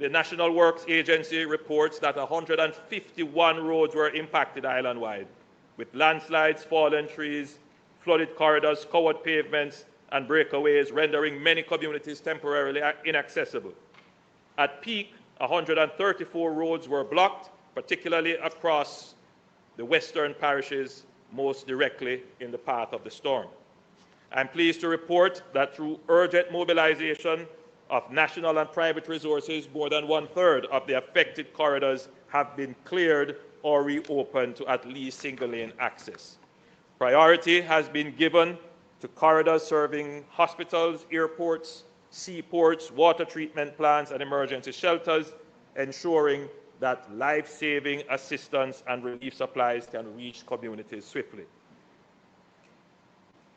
The National Works Agency reports that 151 roads were impacted island-wide, with landslides, fallen trees, flooded corridors, covered pavements, and breakaways, rendering many communities temporarily inaccessible. At peak, 134 roads were blocked, particularly across the western parishes most directly in the path of the storm. I'm pleased to report that through urgent mobilization of national and private resources, more than 1/3 of the affected corridors have been cleared or reopened to at least single-lane access. Priority has been given to corridors serving hospitals, airports, seaports, water treatment plants, and emergency shelters, ensuring that life-saving assistance and relief supplies can reach communities swiftly.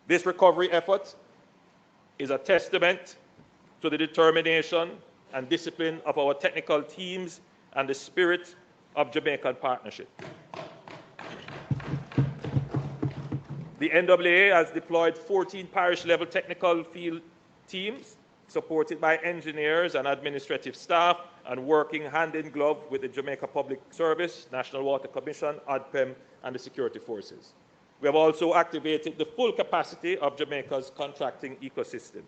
This recovery effort is a testament to the determination and discipline of our technical teams and the spirit of Jamaican partnership. The NAA has deployed 14 parish-level technical field teams supported by engineers and administrative staff and working hand in glove with the Jamaica Public Service, National Water Commission, ODPEM, and the security forces. We have also activated the full capacity of Jamaica's contracting ecosystem.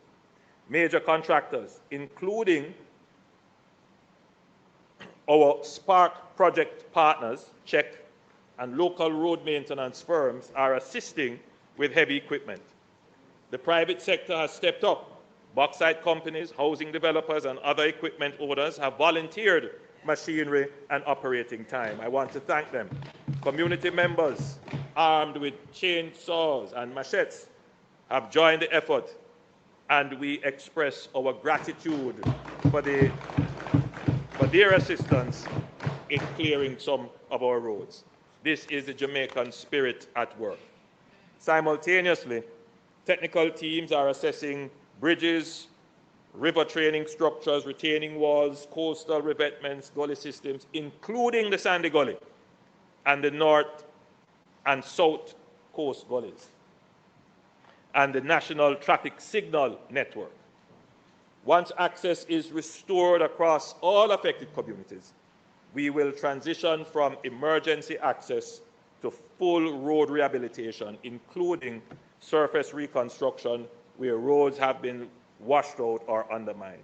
Major contractors, including our Spark project partners, Czech, and local road maintenance firms are assisting with heavy equipment. The private sector has stepped up. Bauxite companies, housing developers, and other equipment owners have volunteered machinery and operating time. I want to thank them. Community members armed with chainsaws and machetes have joined the effort, and we express our gratitude for their assistance in clearing some of our roads. This is the Jamaican spirit at work. Simultaneously, technical teams are assessing bridges, river training structures, retaining walls, coastal revetments, gully systems, including the Sandy Gully and the north and south coast gullies, and the national traffic signal network. Once access is restored across all affected communities, we will transition from emergency access to full road rehabilitation, including surface reconstruction where roads have been washed out or undermined.